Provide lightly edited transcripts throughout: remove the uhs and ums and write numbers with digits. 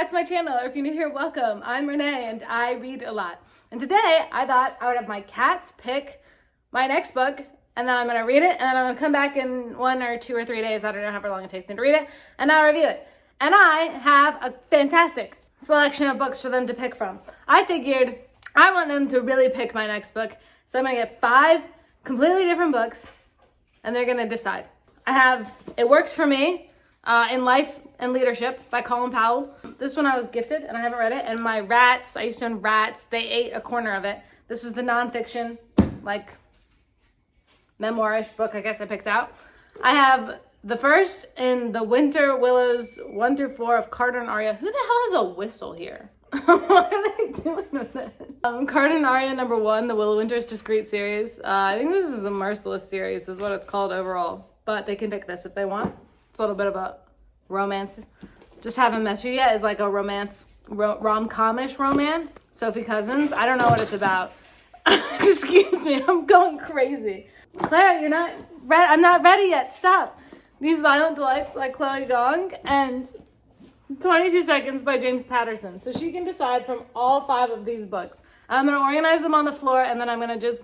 back to my channel, or if you're new here, welcome. I'm Renee and I read a lot. And today I thought I would have my cats pick my next book, and then I'm gonna read it, and then I'm gonna come back in 1 or 2 or 3 days, I don't know how long it takes me to read it, and I'll review it. And I have a fantastic selection of books for them to pick from. I figured I want them to really pick my next book, so I'm gonna get 5 completely different books, and they're gonna decide. I have It Works for Me, in Life and Leadership by Colin Powell. This one I was gifted and I haven't read it. And my rats, I used to own rats, they ate a corner of it. This was the nonfiction, like memoir-ish book I guess I picked out. I have the first in the Winter Willows 1 through 4 of Carter and Aria. Who the hell has a whistle here? What are they doing with it? Carter and Aria number 1, the Willow Winters Discreet series. I think this is the Merciless series is what it's called overall. But they can pick this if they want. It's a little bit about romance. Just Haven't Met You Yet is like a romance, rom-com-ish romance. Sophie Cousins, I don't know what it's about. Excuse me, I'm going crazy. Claire, you're not ready. I'm not ready yet, stop. These Violent Delights by Chloe Gong and 22 Seconds by James Patterson. So she can decide from all 5 of these books. I'm gonna organize them on the floor and then I'm gonna just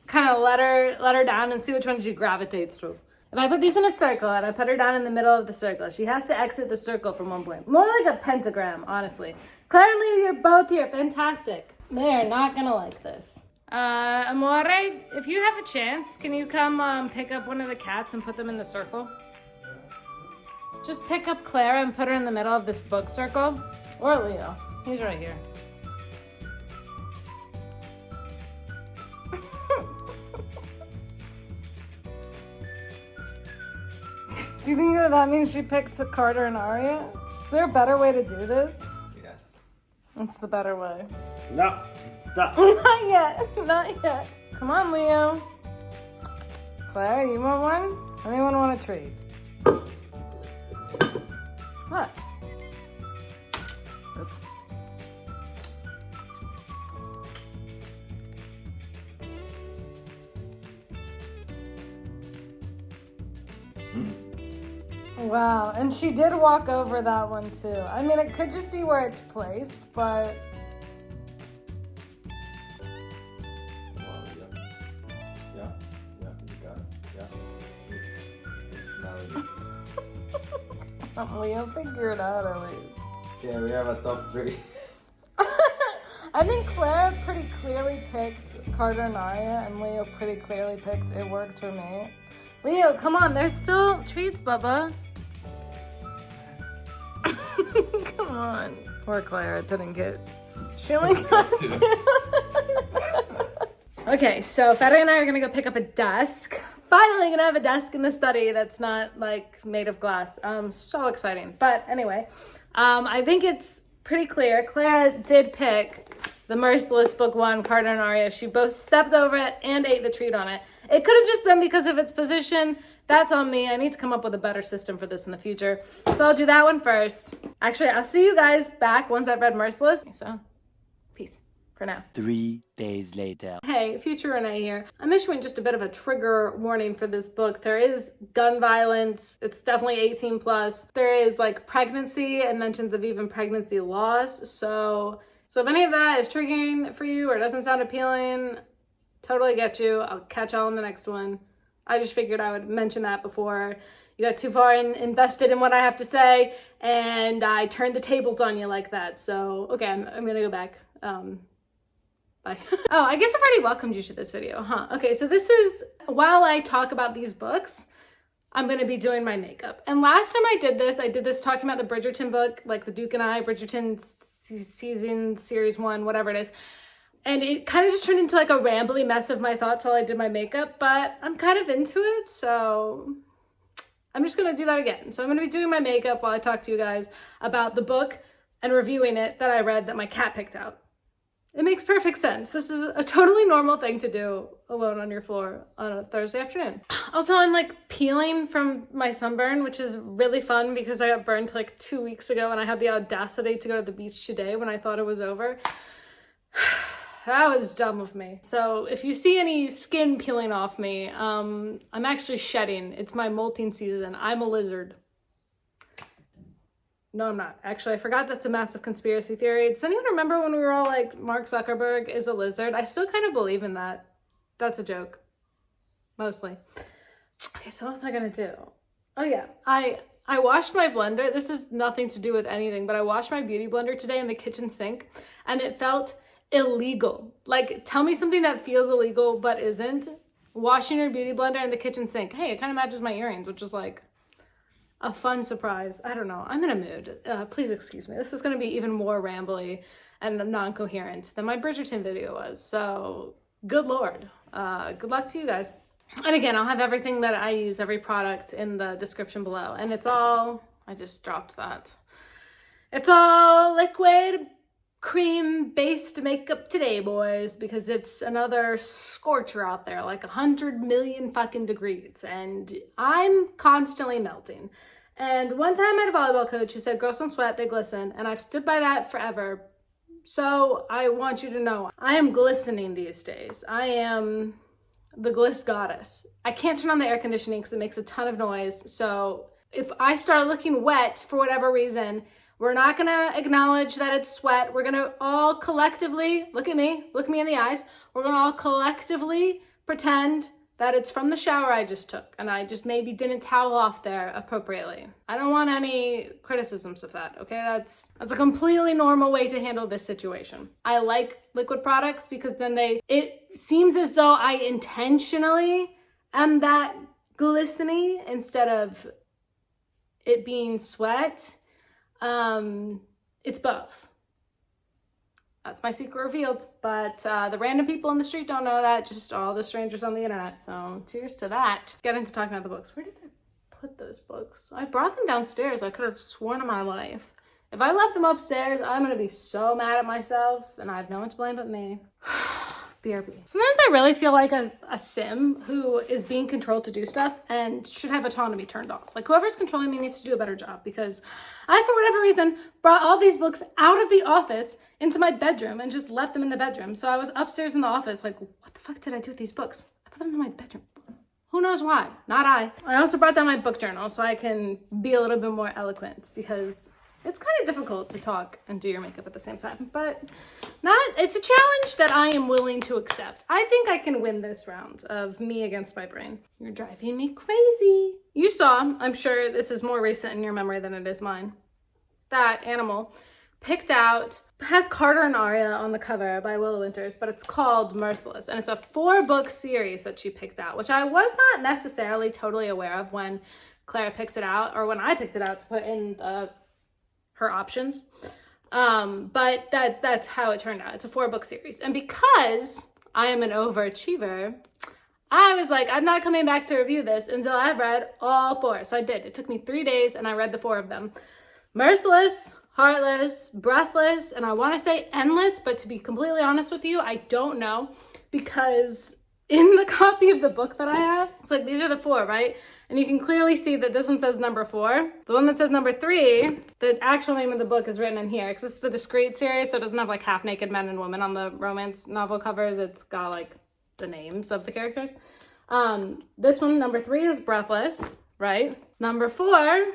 kind of let her down and see which one she gravitates to. If I put these in a circle and I put her down in the middle of the circle, she has to exit the circle from one point. More like a pentagram, honestly. Claire and Leo, you're both here. Fantastic. They're not gonna like this. Amore, if you have a chance, can you come pick up one of the cats and put them in the circle? Just pick up Clara and put her in the middle of this book circle. Or Leo. He's right here. Do you think that means she picked Carter and Aria? Is there a better way to do this? Yes. What's the better way? No. Stop. Not yet. Not yet. Come on, Leo. Claire, you want one? Anyone want a treat? What? Oops. Wow, and she did walk over that one too. I mean, it could just be where it's placed, but... Yeah, you got it. Yeah. It's not Leo, figure it out at least. Okay, we have a top 3. I think Claire pretty clearly picked Carter and Aria, and Leo pretty clearly picked It Works for Me. Leo, come on, there's still treats, Bubba. Come on. Poor Claire didn't get... She only got 2. Okay, so Fede and I are gonna go pick up a desk. Finally gonna have a desk in the study that's not like made of glass. So exciting. But anyway, I think it's pretty clear. Claire did pick the Merciless book 1, Carter and Aria. She both stepped over it and ate the treat on it. It could have just been because of its position. That's on me. I need to come up with a better system for this in the future. So I'll do that one first. Actually, I'll see you guys back once I've read Merciless. So, peace for now. 3 days later. Hey, future Renee here. I'm issuing just a bit of a trigger warning for this book. There is gun violence. It's definitely 18 plus. There is like pregnancy and mentions of even pregnancy loss. So if any of that is triggering for you or doesn't sound appealing, totally get you. I'll catch y'all in the next one. I just figured I would mention that before you got too far invested in what I have to say and I turned the tables on you like that. So, okay, I'm gonna go back. Bye. Oh, I guess I've already welcomed you to this video, huh? Okay, so this is, while I talk about these books, I'm gonna be doing my makeup. And last time I did this talking about the Bridgerton book, like the Duke and I, Bridgerton season, series 1, whatever it is. And it kind of just turned into like a rambly mess of my thoughts while I did my makeup, but I'm kind of into it, so I'm just gonna do that again. So I'm gonna be doing my makeup while I talk to you guys about the book and reviewing it that I read that my cat picked out. It makes perfect sense. This is a totally normal thing to do alone on your floor on a Thursday afternoon. Also, I'm like peeling from my sunburn, which is really fun because I got burned like 2 weeks ago and I had the audacity to go to the beach today when I thought it was over. That was dumb of me. So if you see any skin peeling off me, I'm actually shedding. It's my molting season. I'm a lizard. No, I'm not. Actually, I forgot that's a massive conspiracy theory. Does anyone remember when we were all like, Mark Zuckerberg is a lizard? I still kind of believe in that. That's a joke. Mostly. Okay, so what was I gonna do? Oh yeah, I washed my blender. This is nothing to do with anything, but I washed my beauty blender today in the kitchen sink and it felt illegal. Like, tell me something that feels illegal but isn't. Washing your beauty blender in the kitchen sink. Hey, it kind of matches my earrings, which is like a fun surprise. I don't know. I'm in a mood. Please excuse me. This is going to be even more rambly and non-coherent than my Bridgerton video was. So good Lord. Good luck to you guys. And again, I'll have everything that I use, every product in the description below. And it's all, I just dropped that. It's all liquid cream based makeup today, boys, because it's another scorcher out there, like 100 million fucking degrees. And I'm constantly melting. And one time I had a volleyball coach who said, girls don't sweat, they glisten. And I've stood by that forever. So I want you to know, I am glistening these days. I am the gliss goddess. I can't turn on the air conditioning because it makes a ton of noise. So if I start looking wet for whatever reason, we're not gonna acknowledge that it's sweat. We're gonna all collectively, look me in the eyes. We're gonna all collectively pretend that it's from the shower I just took and I just maybe didn't towel off there appropriately. I don't want any criticisms of that, okay? That's a completely normal way to handle this situation. I like liquid products because then it seems as though I intentionally am that glistening instead of it being sweat. It's both. That's my secret revealed, but the random people on the street don't know that, just all the strangers on the internet. So cheers to that. Get into talking about the books. Where did I put those books? I brought them downstairs. I could have sworn on my life. If I left them upstairs, I'm gonna be so mad at myself and I have no one to blame but me. BRB. Sometimes I really feel like a sim who is being controlled to do stuff and should have autonomy turned off. Like whoever's controlling me needs to do a better job because I, for whatever reason, brought all these books out of the office into my bedroom and just left them in the bedroom. So I was upstairs in the office like, what the fuck did I do with these books? I put them in my bedroom. Who knows why? Not I. I also brought down my book journal so I can be a little bit more eloquent because it's kind of difficult to talk and do your makeup at the same time, but it's a challenge that I am willing to accept. I think I can win this round of me against my brain. You're driving me crazy. You saw, I'm sure this is more recent in your memory than it is mine, that Animal picked out, has Carter and Aria on the cover by Willow Winters, but it's called Merciless. And it's a 4-book series that she picked out, which I was not necessarily totally aware of when Clara picked it out or when I picked it out to put in her options. But that's how it turned out. It's a 4-book series. And because I am an overachiever, I was like, I'm not coming back to review this until I've read all 4. So I did. It took me 3 days and I read the 4 of them. Merciless, Heartless, Breathless, and I want to say Endless, but to be completely honest with you, I don't know because in the copy of the book that I have, it's like, these are the 4, right? And you can clearly see that this one says number 4. The one that says number 3, the actual name of the book is written in here because it's the Discreet series, so it doesn't have like half-naked men and women on the romance novel covers. It's got like the names of the characters. This one, number 3, is Breathless, right? Number 4,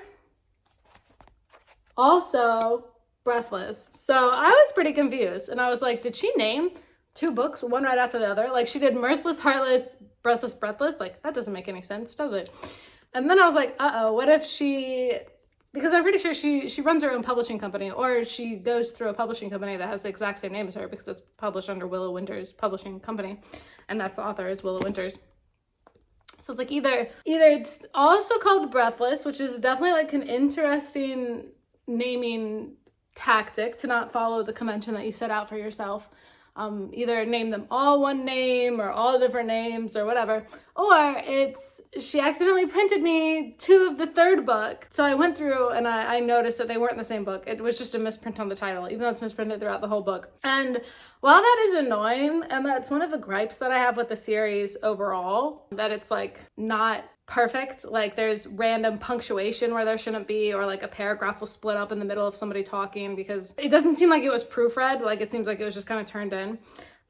also Breathless. So I was pretty confused and I was like, did she name 2 books, one right after the other? Like she did Merciless, Heartless, Breathless, Breathless. Like that doesn't make any sense, does it? And then I was like, uh-oh, what if because I'm pretty sure she runs her own publishing company or she goes through a publishing company that has the exact same name as her because it's published under Willow Winters Publishing Company. And that's the author is Willow Winters. So it's like either it's also called Breathless, which is definitely like an interesting naming tactic to not follow the convention that you set out for yourself. Either name them all one name or all different names or whatever, or she accidentally printed me 2 of the 3rd book. So I went through and I noticed that they weren't the same book. It was just a misprint on the title, even though it's misprinted throughout the whole book. And while that is annoying, and that's one of the gripes that I have with the series overall, that it's like not perfect. Like there's random punctuation where there shouldn't be, or like a paragraph will split up in the middle of somebody talking because it doesn't seem like it was proofread. Like it seems like it was just kind of turned in.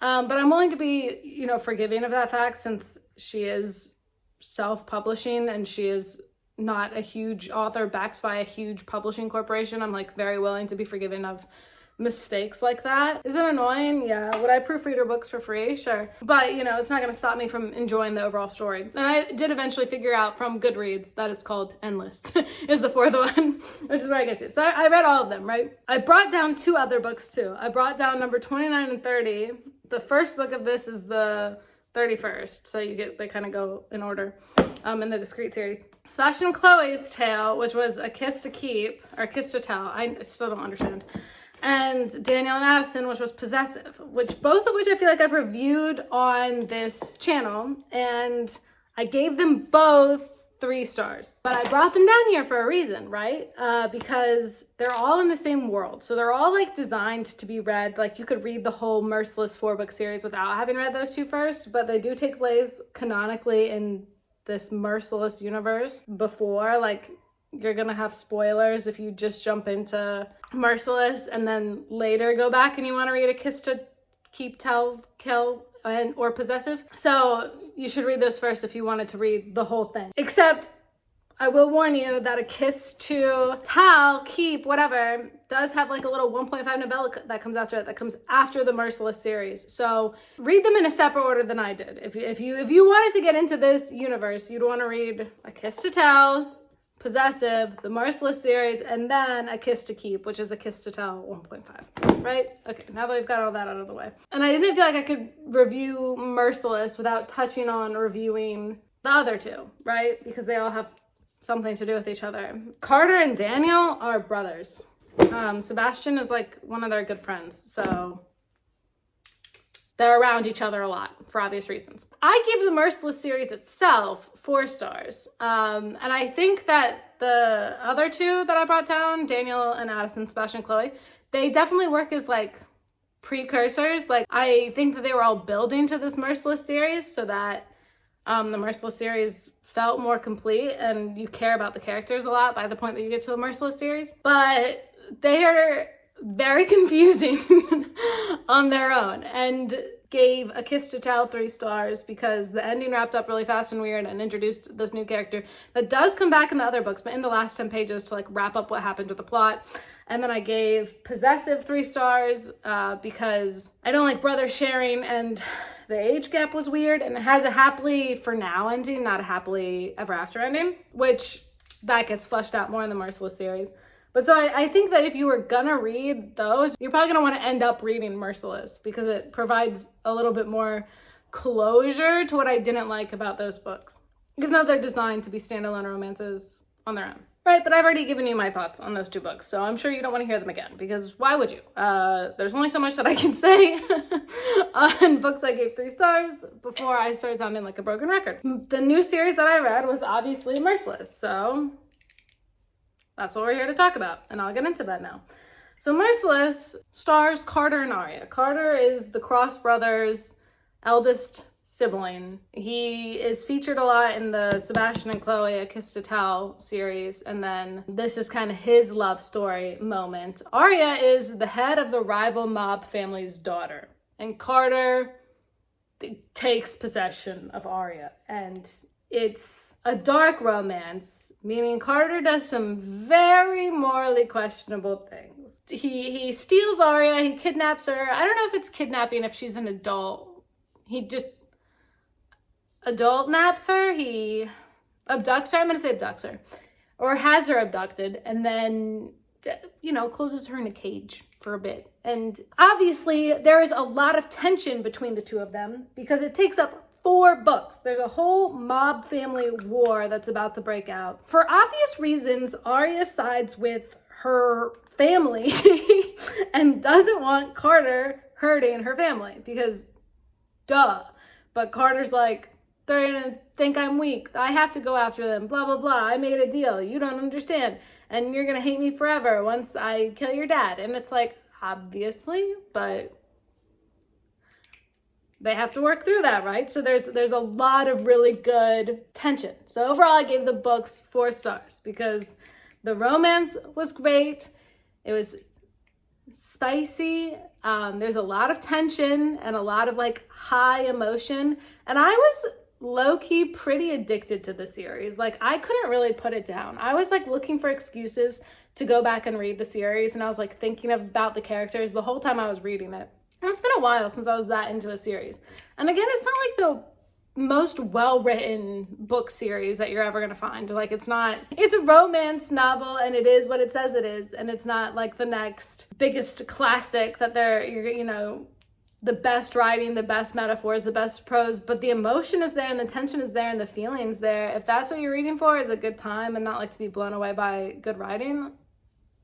But I'm willing to be, forgiving of that fact since she is self-publishing and she is not a huge author backed by a huge publishing corporation, I'm like very willing to be forgiven of mistakes like that. Is it annoying? Yeah. Would I proofread her books for free? Sure. But you know, it's not going to stop me from enjoying the overall story. And I did eventually figure out from Goodreads that it's called Endless is the fourth one, which is where I get to. So I read all of them, right? I brought down 2 other books too. I brought down number 29 and 30. The first book of this is the 31st. So they kind of go in order in the discrete series. Sebastian and Chloe's Tale, which was A Kiss to Keep, or Kiss to Tell. I still don't understand. And Danielle and Addison, which was Possessive, both of which I feel like I've reviewed on this channel, and I gave them both 3 stars. But I brought them down here for a reason, right? Because they're all in the same world. So they're all like designed to be read. Like you could read the whole Merciless 4-book series without having read those 2 first, but they do take place canonically in this Merciless universe before, like, you're gonna have spoilers if you just jump into Merciless and then later go back and you want to read A Kiss to Keep, Tell, Kill, or Possessive. So you should read those first if you wanted to read the whole thing. Except I will warn you that A Kiss to Tell, Keep, whatever, does have like a little 1.5 novella that comes after it, that comes after the Merciless series. So read them in a separate order than I did. If you wanted to get into this universe, you'd want to read A Kiss to Tell, Possessive, the Merciless series, and then A Kiss to Keep, which is A Kiss to Tell 1.5, right? Okay, now that we've got all that out of the way. And I didn't feel like I could review Merciless without touching on reviewing the other 2, right? Because they all have something to do with each other. Carter and Daniel are brothers. Sebastian is like one of their good friends, so they're around each other a lot for obvious reasons. I give the Merciless series itself 4 stars. And I think that the other 2 that I brought down, Daniel and Addison, Sebastian and Chloe, they definitely work as like precursors. Like I think that they were all building to this Merciless series so that the Merciless series felt more complete and you care about the characters a lot by the point that you get to the Merciless series. But they are very confusing on their own, and gave A Kiss to Tell 3 stars because the ending wrapped up really fast and weird and introduced this new character that does come back in the other books, but in the last 10 pages to like wrap up what happened with the plot. And then I gave Possessive 3 stars because I don't like brother sharing and the age gap was weird, and it has a happily for now ending, not a happily ever after ending, which that gets fleshed out more in the Merciless series. But so I think that if you were gonna read those, you're probably gonna wanna end up reading Merciless because it provides a little bit more closure to what I didn't like about those books, even though they're designed to be standalone romances on their own. Right, but I've already given you my thoughts on those 2 books, so I'm sure you don't want to hear them again, because why would you? There's only so much that I can say on books I gave 3 stars before I started sounding like a broken record. The new series that I read was obviously Merciless, so that's what we're here to talk about, and I'll get into that now. So Merciless stars Carter and Aria. Carter is the Cross brothers' eldest sibling. He is featured a lot in the Sebastian and Chloe A Kiss to Tell series, and then this is kind of his love story moment. Aria is the head of the rival mob family's daughter, and Carter takes possession of Aria, and it's a dark romance, meaning Carter does some very morally questionable things. He steals Aria, he kidnaps her. I don't know if it's kidnapping if she's an adult. He just adult naps her, he abducts her, I'm gonna say abducts her, or has her abducted, and then, you know, closes her in a cage for a bit. And obviously there is a lot of tension between the 2 of them because it takes up 4 books. There's a whole mob family war that's about to break out. For obvious reasons, Aria sides with her family and doesn't want Carter hurting her family because duh. But Carter's like, they're gonna think I'm weak. I have to go after them, blah, blah, blah. I made a deal. You don't understand. And you're gonna hate me forever once I kill your dad. And it's like, obviously, but they have to work through that, right? So there's a lot of really good tension. So overall, I gave the books 4 stars because the romance was great. It was spicy. There's a lot of tension and a lot of like high emotion. And I was low-key pretty addicted to the series. Like, I couldn't really put it down. I was like looking for excuses to go back and read the series, and I was like thinking about the characters the whole time I was reading it. And it's been a while since I was that into a series. And again, it's not like the most well-written book series that you're ever gonna find. Like, it's a romance novel, and it is what it says it is, and it's not like the next biggest classic that the best writing, the best metaphors, the best prose, but the emotion is there and the tension is there and the feelings there. If that's what you're reading for, is a good time and not like to be blown away by good writing,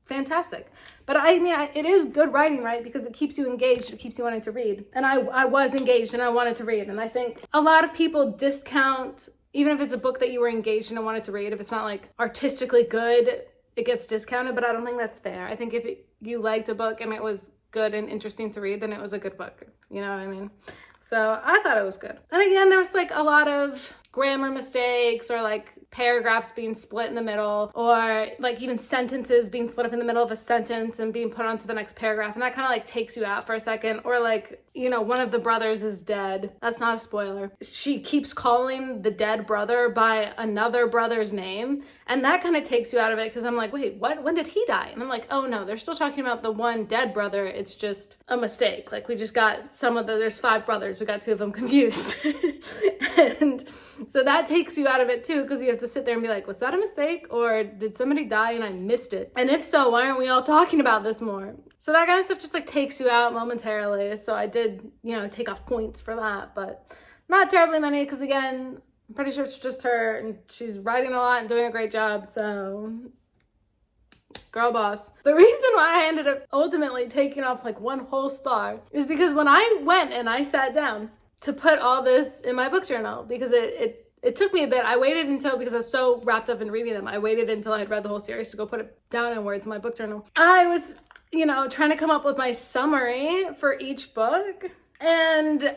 fantastic. But I mean, it is good writing, right? Because it keeps you engaged, it keeps you wanting to read. And I was engaged and I wanted to read. And I think a lot of people discount, even if it's a book that you were engaged in and wanted to read, if it's not like artistically good, it gets discounted, but I don't think that's fair. I think if you liked a book and it was good and interesting to read, then it was a good book. You know what I mean? So I thought it was good. And again, there was like a lot of grammar mistakes or like paragraphs being split in the middle, or like even sentences being split up in the middle of a sentence and being put onto the next paragraph. And that kind of like takes you out for a second. Or like, one of the brothers is dead. That's not a spoiler. She keeps calling the dead brother by another brother's name. And that kind of takes you out of it because I'm like, wait, what? When did he die? And I'm like, oh no, they're still talking about the one dead brother. It's just a mistake. Like, we just got there's 5 brothers. We got 2 of them confused. And so that takes you out of it too, because you have to sit there and be like, was that a mistake? Or did somebody die and I missed it? And if so, why aren't we all talking about this more? So that kind of stuff just like takes you out momentarily. So I did, take off points for that, but not terribly many, because again, I'm pretty sure it's just her and she's writing a lot and doing a great job. So girl boss. The reason why I ended up ultimately taking off like 1 whole star is because when I went and I sat down to put all this in my book journal, because it took me a bit. I waited until, because I was so wrapped up in reading them, I waited until I had read the whole series to go put it down in words in my book journal. I was, trying to come up with my summary for each book, and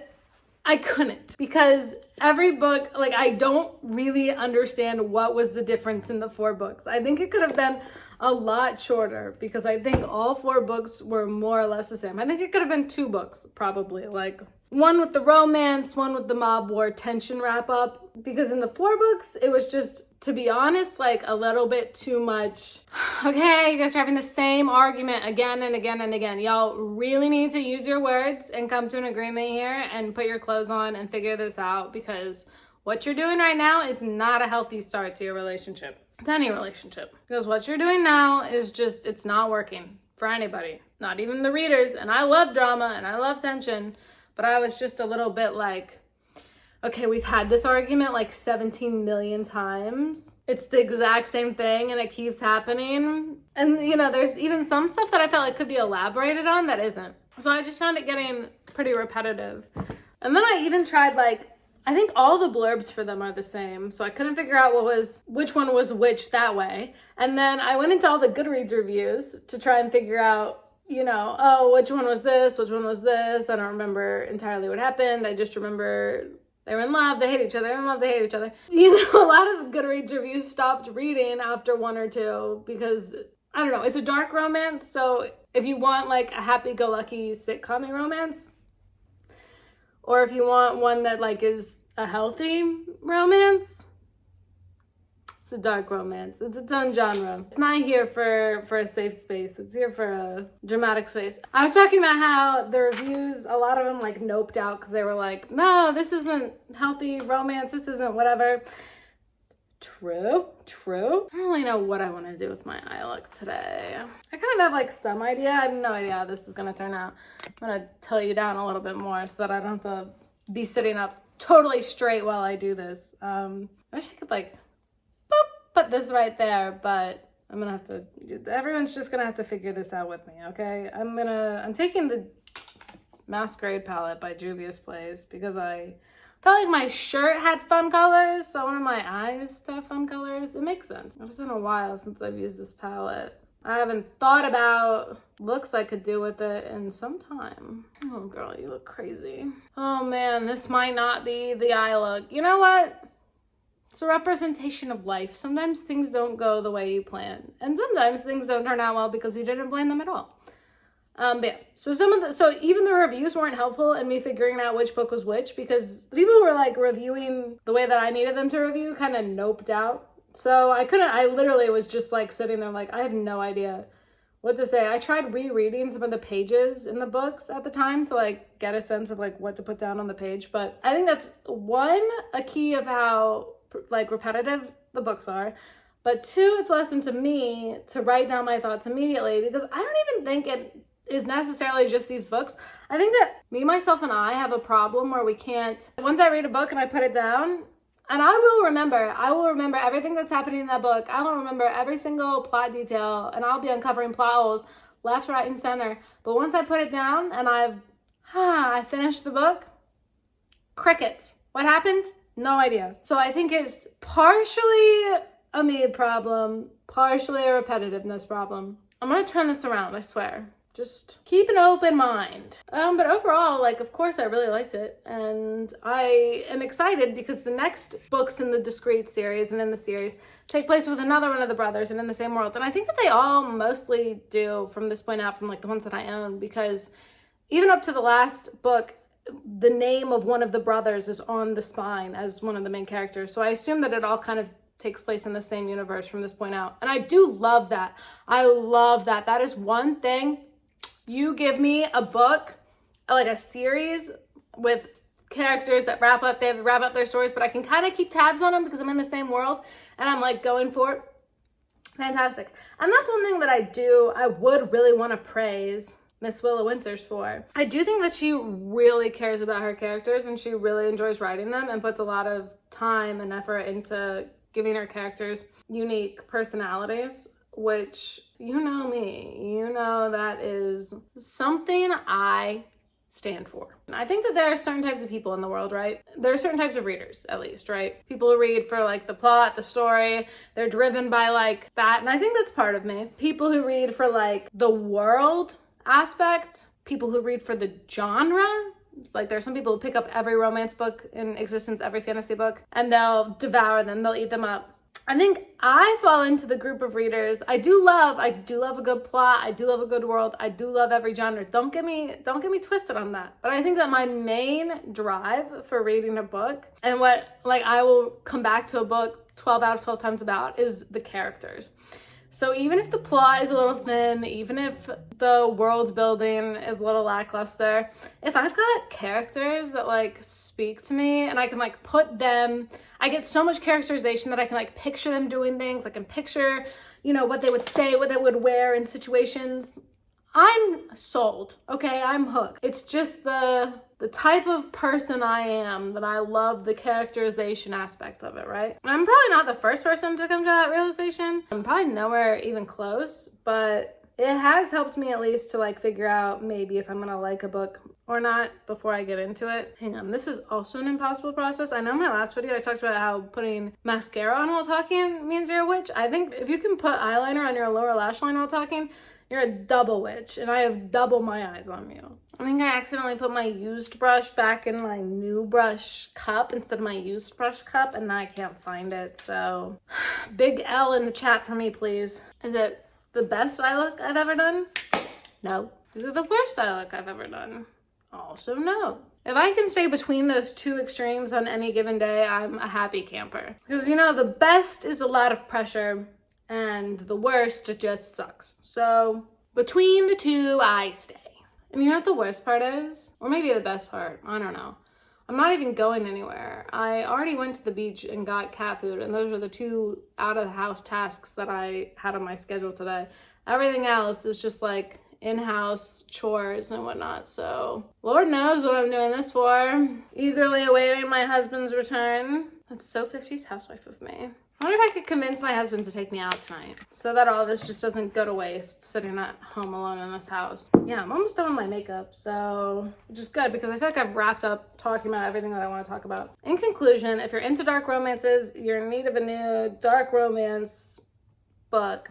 I couldn't, because every book, like, I don't really understand what was the difference in the 4 books. I think it could have been a lot shorter, because I think all 4 books were more or less the same. I think it could have been 2 books, probably, like one with the romance, one with the mob war tension wrap up, because in the 4 books, it was just, to be honest, like a little bit too much. Okay, you guys are having the same argument again and again and again. Y'all really need to use your words and come to an agreement here and put your clothes on and figure this out, because what you're doing right now is not a healthy start to your relationship, to any relationship. Because what you're doing now is just, it's not working for anybody, not even the readers. And I love drama and I love tension, but I was just a little bit like, okay, we've had this argument like 17 million times. It's the exact same thing and it keeps happening. And there's even some stuff that I felt like could be elaborated on that isn't. So I just found it getting pretty repetitive. And then I even tried, like, I think all the blurbs for them are the same. So I couldn't figure out which one was which that way. And then I went into all the Goodreads reviews to try and figure out, which one was this, which one was this. I don't remember entirely what happened. I just remember they were in love, they hate each other, in love, they hate each other. A lot of Goodreads reviews stopped reading after 1 or 2 because, I don't know, it's a dark romance. So if you want like a happy-go-lucky sitcom romance, or if you want one that like is a healthy romance, it's a dark romance. It's its own genre. It's not here for a safe space. It's here for a dramatic space. I was talking about how the reviews, a lot of them like noped out because they were like, no, this isn't healthy romance. This isn't whatever. True. I don't really know what I want to do with my eye look today. I kind of have like some idea. I have no idea how this is going to turn out. I'm going to tell you down a little bit more so that I don't have to be sitting up totally straight while I do this. I wish I could like put this right there, but I'm gonna have to, everyone's just gonna have to figure this out with me, okay? I'm taking the Masquerade palette by Juvia's Place because I felt like my shirt had fun colors, so I wanted my eyes to have fun colors. It makes sense. It's been a while since I've used this palette. I haven't thought about looks I could do with it in some time. Oh girl, you look crazy. Oh man, this might not be the eye look. You know what? It's a representation of life. Sometimes things don't go the way you plan. And sometimes things don't turn out well because you didn't plan them at all. But yeah, so even the reviews weren't helpful in me figuring out which book was which, because the people who were like reviewing the way that I needed them to review kind of noped out. So I literally was just like sitting there like, I have no idea what to say. I tried rereading some of the pages in the books at the time to like get a sense of like what to put down on the page. But I think that's a key of how like repetitive the books are. But two, it's a lesson to me to write down my thoughts immediately, because I don't even think it is necessarily just these books. I think that me, myself, and I have a problem where we can't, once I read a book and I put it down, and I will remember everything that's happening in that book. I will remember every single plot detail, and I'll be uncovering plot holes left, right, and center. But once I put it down and I finished the book, crickets. What happened? No idea. So I think it's partially a me problem, partially a repetitiveness problem. I'm gonna turn this around, I swear. Just keep an open mind. But overall, like, of course I really liked it. And I am excited because the next books in the Discreet series and in the series take place with another one of the brothers and in the same world. And I think that they all mostly do from this point out, from like the ones that I own, because even up to the last book, the name of one of the brothers is on the spine as one of the main characters. So I assume that it all kind of takes place in the same universe from this point out. And I do love that. I love that. That is one thing. You give me a book, like a series with characters that wrap up their stories, but I can kind of keep tabs on them because I'm in the same world and I'm like going for it. Fantastic. And that's one thing that I would really want to praise Miss Willow Winters for. I do think that she really cares about her characters and she really enjoys writing them and puts a lot of time and effort into giving her characters unique personalities, which, you know me, you know that is something I stand for. I think that there are certain types of people in the world, right? There are certain types of readers, at least, right? People who read for like the plot, the story, they're driven by like that, and I think that's part of me. People who read for like the world aspect, people who read for the genre. It's like there's some people who pick up every romance book in existence, every fantasy book, and they'll devour them, they'll eat them up. I think I fall into the group of readers. I do love a good plot. I do love a good world. I do love every genre. Don't get me twisted on that. But I think that my main drive for reading a book, and what like I will come back to a book 12 out of 12 times about, is the characters. So even if the plot is a little thin, even if the world building is a little lackluster, if I've got characters that like speak to me and I can like put them, I get so much characterization that I can like picture them doing things. I can picture, you know, what they would say, what they would wear in situations. I'm sold, okay? I'm hooked. It's just the type of person I am that I love the characterization aspect of it, right? And I'm probably not the first person to come to that realization. I'm probably nowhere even close, but it has helped me at least to like figure out maybe if I'm gonna like a book or not before I get into it. Hang on, this is also an impossible process. I know in my last video I talked about how putting mascara on while talking means you're a witch. I think if you can put eyeliner on your lower lash line while talking, you're a double witch, and I have double my eyes on you. I think I accidentally put my used brush back in my new brush cup instead of my used brush cup, and I can't find it, so big L in the chat for me, please. Is it the best eye look I've ever done? No. Is it the worst eye look I've ever done? Also no. If I can stay between those two extremes on any given day, I'm a happy camper. Because, you know, the best is a lot of pressure, and the worst, it just sucks. So between the two, I stay. And you know what the worst part is? Or maybe the best part, I don't know. I'm not even going anywhere. I already went to the beach and got cat food, and those are the two out of the house tasks that I had on my schedule today. Everything else is just like in-house chores and whatnot, so Lord knows what I'm doing this for. Eagerly awaiting my husband's return. That's so 50s housewife of me. I wonder if I could convince my husband to take me out tonight so that all this just doesn't go to waste sitting at home alone in this house. Yeah, I'm almost done with my makeup, so which is good because I feel like I've wrapped up talking about everything that I want to talk about. In conclusion, if you're into dark romances, you're in need of a new dark romance book,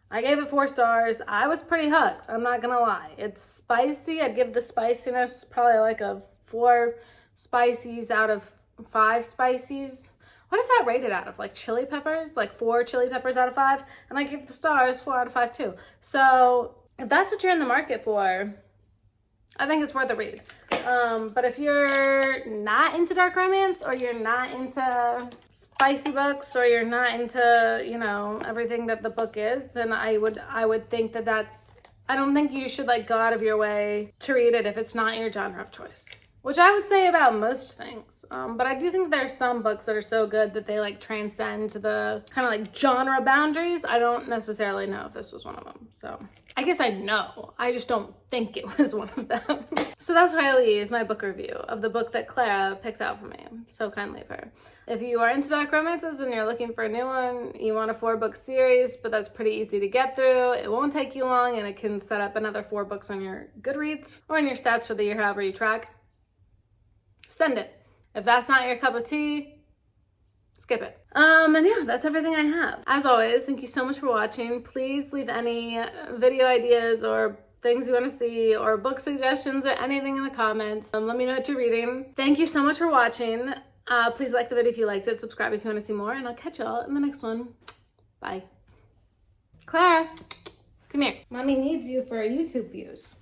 I gave it 4 stars. I was pretty hooked, I'm not gonna lie. It's spicy. I'd give the spiciness probably like a 4 spices out of 5 spices. What is that rated out of? Like chili peppers? Like 4 chili peppers out of 5? And I give the stars 4 out of 5 too. So if that's what you're in the market for, I think it's worth a read. But if you're not into dark romance, or you're not into spicy books, or you're not into, you know, everything that the book is, then I would think that I don't think you should like go out of your way to read it if it's not your genre of choice. Which I would say about most things. But I do think there's some books that are so good that they like transcend the kind of like genre boundaries. I don't necessarily know if this was one of them. So I guess I know. I just don't think it was one of them. So that's where I leave my book review of the book that Clara picks out for me so kindly of her. If you are into dark romances and you're looking for a new one, you want a 4-book series, but that's pretty easy to get through. It won't take you long, and it can set up another 4 books on your Goodreads or in your stats for the year, however you track. Send it. If that's not your cup of tea, skip it. And yeah, that's everything I have. As always, thank you so much for watching. Please leave any video ideas or things you want to see or book suggestions or anything in the comments. Let me know what you're reading. Thank you so much for watching. Please like the video if you liked it, subscribe if you want to see more, and I'll catch y'all in the next one. Bye. Clara, come here. Mommy needs you for YouTube views.